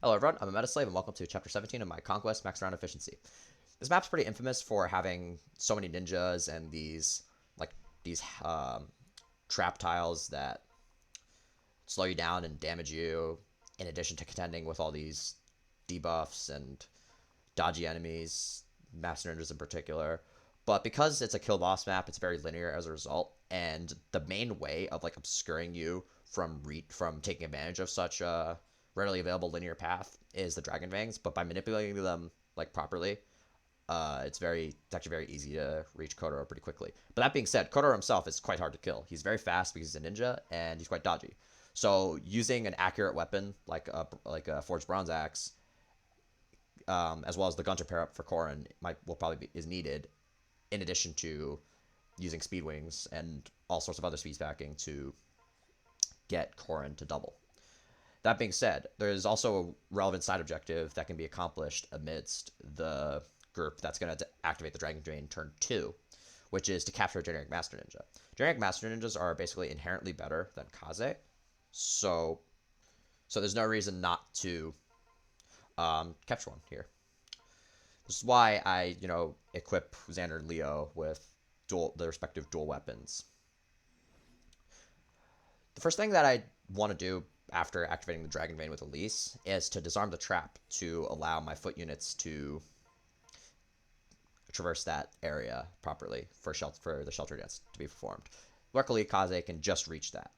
Hello everyone, I'm a Metaslave and welcome to Chapter 17 of my Conquest Max Round Efficiency. This map's pretty infamous for having so many ninjas and these trap tiles that slow you down and damage you, in addition to contending with all these debuffs and dodgy enemies, Master Ninjas in particular. But because it's a kill boss map, it's very linear as a result, and the main way of obscuring you from taking advantage of such a readily available linear path is the Dragon Fangs. But by manipulating them properly, it's actually very easy to reach Kotaro pretty quickly. But that being said, Kotaro himself is quite hard to kill. He's very fast because he's a ninja and he's quite dodgy. So using an accurate weapon like a forged bronze axe, as well as the Gunter pair up for Corrin, is needed, in addition to using Speedwings and all sorts of other speed stacking to get Corrin to double. That being said, there's also a relevant side objective that can be accomplished amidst the group that's going to activate the Dragon Drain turn 2, which is to capture a Generic Master Ninja. Generic Master Ninjas are basically inherently better than Kaze, so there's no reason not to capture one here. This is why I, equip Xander and Leo with the respective dual weapons. The first thing that I want to do after activating the Dragon Vein with Elise is to disarm the trap to allow my foot units to traverse that area properly for the shelter dance to be performed. Luckily, Kaze can just reach that.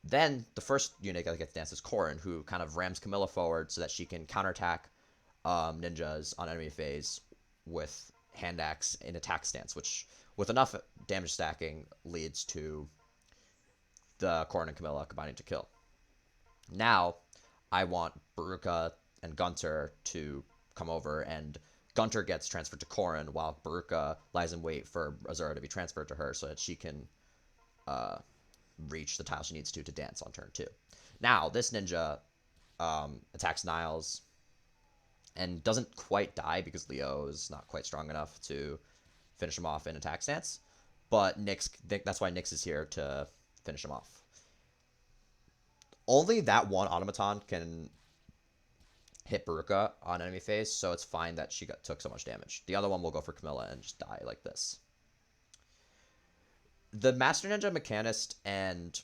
Then the first unit that gets danced is Corrin, who kind of rams Camilla forward so that she can counterattack ninjas on enemy phase with hand axe in attack stance, which with enough damage stacking leads to the Corrin and Camilla combining to kill. Now, I want Baruka and Gunter to come over, and Gunter gets transferred to Corrin while Baruka lies in wait for Azura to be transferred to her so that she can reach the tile she needs to dance on turn 2. Now, this ninja attacks Niles and doesn't quite die because Leo is not quite strong enough to finish him off in attack stance. But that's why Nyx is here to finish him off. Only that one automaton can hit Baruka on enemy phase, so it's fine that she took so much damage. The other one will go for Camilla and just die like this. The Master Ninja, Mechanist, and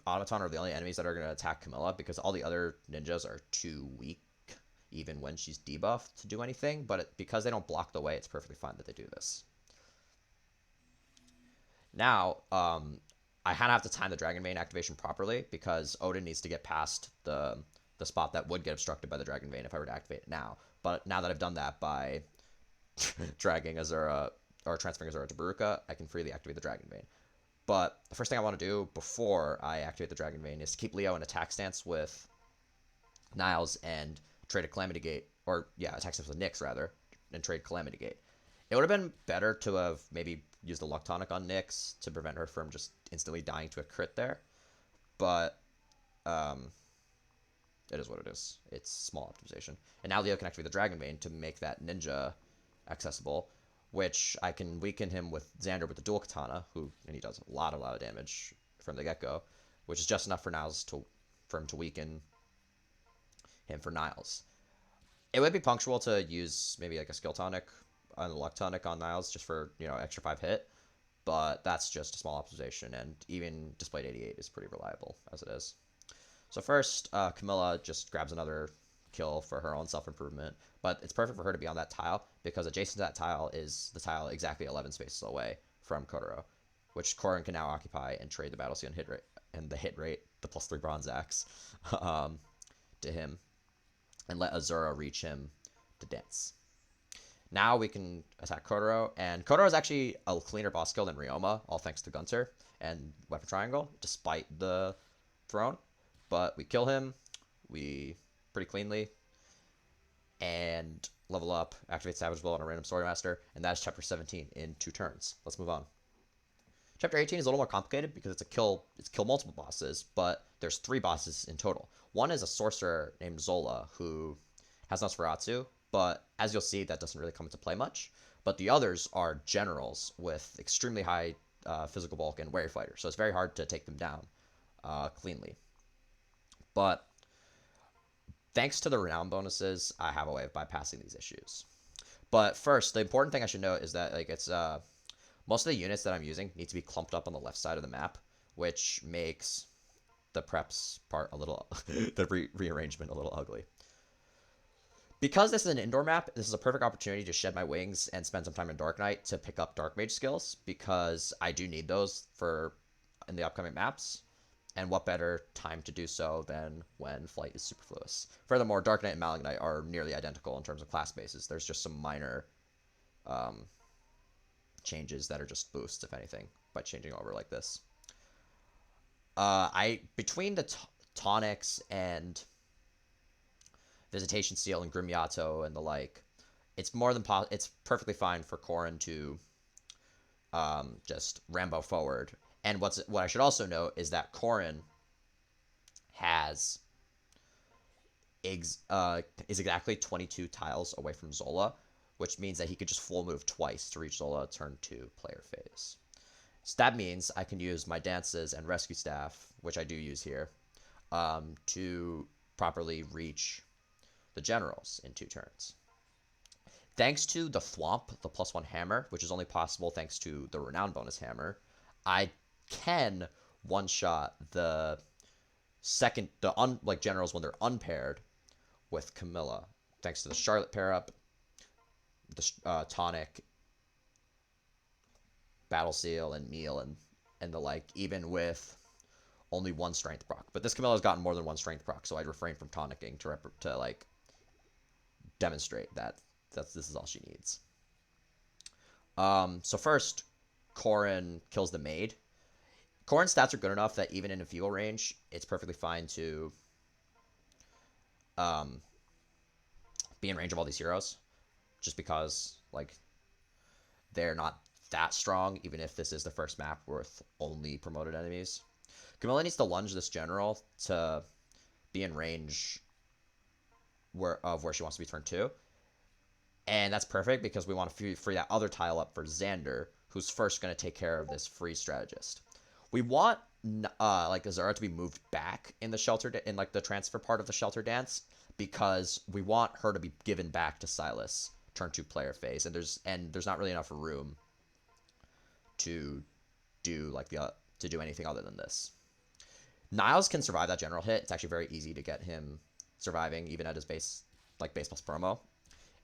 Automaton are the only enemies that are going to attack Camilla because all the other ninjas are too weak, even when she's debuffed, to do anything. But because they don't block the way, it's perfectly fine that they do this. Now, I kind of have to time the Dragon Vein activation properly because Odin needs to get past the spot that would get obstructed by the Dragon Vein if I were to activate it now. But now that I've done that by dragging Azura or transferring Azura to Baruka, I can freely activate the Dragon Vein. But the first thing I want to do before I activate the Dragon Vein is to keep Leo in attack stance with Niles and trade a Calamity Gate, attack stance with Nyx rather, and trade Calamity Gate. It would have been better to have maybe used the Luck Tonic on Nyx to prevent her from just instantly dying to a crit there, but it is what it is. It's small optimization. And now Leo can activate the Dragon Vein to make that ninja accessible, which I can weaken him with Xander with the dual katana, and he does a lot of damage from the get-go, which is just enough for him to weaken him for Niles. It would be punctual to use maybe a skill tonic and a luck tonic on Niles just for extra 5 hit, but that's just a small optimization, and even displayed 88 is pretty reliable as it is. So first, Camilla just grabs another kill for her own self-improvement, but it's perfect for her to be on that tile because adjacent to that tile is the tile exactly 11 spaces away from Kotaro, which Corrin can now occupy and trade the battle seal and the hit rate, the +3 bronze axe, to him, and let Azura reach him to dance. Now we can attack Kotaro, and Kotaro is actually a cleaner boss kill than Ryoma, all thanks to Gunter and Weapon Triangle, despite the throne. But we kill him, pretty cleanly, and level up, activate Savage Blow on a random Story Master, and that's Chapter 17 in 2 turns. Let's move on. Chapter 18 is a little more complicated because it's kill multiple bosses, but there's 3 bosses in total. One is a sorcerer named Zola, who has Nosferatu, but as you'll see, that doesn't really come into play much. But the others are generals with extremely high physical bulk and wary fighter, so it's very hard to take them down cleanly. But Thanks to the Renown bonuses, I have a way of bypassing these issues. But first, the important thing I should note is that like it's most of the units that I'm using need to be clumped up on the left side of the map, which makes the preps part a little the rearrangement a little ugly. Because this is an indoor map, this is a perfect opportunity to shed my wings and spend some time in Dark Knight to pick up Dark Mage skills, because I do need those for in the upcoming maps. And what better time to do so than when Flight is superfluous. Furthermore, Dark Knight and Malignite are nearly identical in terms of class bases. There's just some minor changes that are just boosts, if anything, by changing over like this. Between the tonics and Visitation Seal and Grimiato and the like, it's more than it's perfectly fine for Corrin to just Rambo forward. And what I should also note is that Corrin is exactly 22 tiles away from Zola, which means that he could just full move twice to reach Zola turn 2 player phase. So that means I can use my dances and rescue staff, which I do use here, to properly reach the generals in 2 turns. Thanks to the Thwomp, the +1 hammer, which is only possible thanks to the Renown bonus hammer, I can one-shot the generals when they're unpaired with Camilla, thanks to the Charlotte pair-up, the tonic, Battle Seal, and Neil, and the like, even with only 1 strength proc. But this Camilla's gotten more than 1 strength proc, so I'd refrain from tonicking to like demonstrate that this is all she needs. So first, Corrin kills the maid. Corrin's stats are good enough that even in a feeble range, it's perfectly fine to be in range of all these heroes, just because like they're not that strong, even if this is the first map with only promoted enemies. Camilla needs to lunge this general to be in range where she wants to be turn 2. And that's perfect because we want to free that other tile up for Xander, who's first going to take care of this free strategist. We want like Azura to be moved back in the shelter in like the transfer part of the shelter dance, because we want her to be given back to Silas turn 2 player phase, and there's not really enough room to do anything other than this. Niles can survive that general hit. It's actually very easy to get him surviving even at his base plus promo.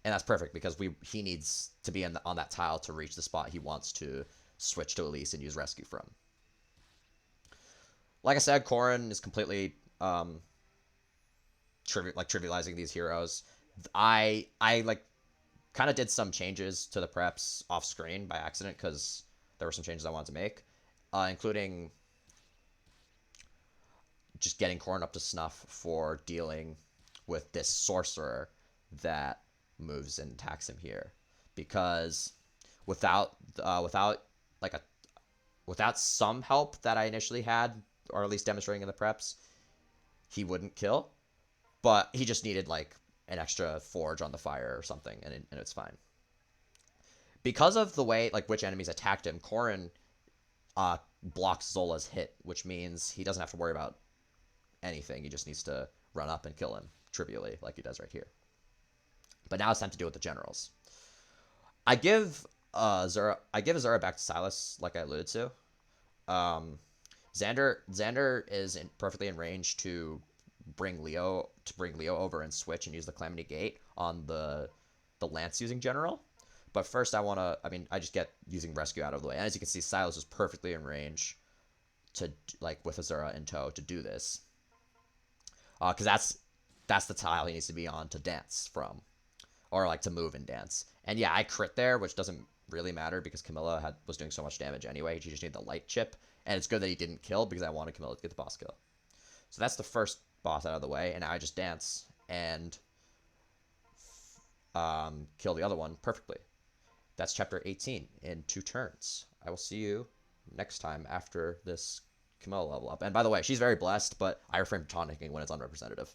And that's perfect because he needs to be on that tile to reach the spot he wants to switch to Elise and use rescue from. Like I said, Corrin is completely trivializing these heroes. I kind of did some changes to the preps off screen by accident because there were some changes I wanted to make, including just getting Corrin up to snuff for dealing with this sorcerer that moves and attacks him here, because without some help that I initially had, or at least demonstrating in the preps, he wouldn't kill, but he just needed like an extra forge on the fire or something, and it's fine. Because of the way which enemies attacked him, Corrin blocks Zola's hit, which means he doesn't have to worry about anything. He just needs to run up and kill him trivially, like he does right here. But now it's time to deal with the generals. I give Azura back to Silas, like I alluded to. Xander is perfectly in range to bring Leo over and switch and use the Calamity Gate on the Lance using general. But first I just get using rescue out of the way. And as you can see, Silas is perfectly in range to with Azura in tow to do this. Because that's the tile he needs to be on to dance from, or to move and dance. And yeah, I crit there, which doesn't really matter because Camilla was doing so much damage anyway. She just needed the light chip, and it's good that he didn't kill because I wanted Camilla to get the boss kill. So that's the first boss out of the way, and now I just dance and kill the other one perfectly. That's chapter 18 in 2 turns. I will see you next time after this Camilla level up. And by the way, she's very blessed, but I refrain from taunting when it's unrepresentative.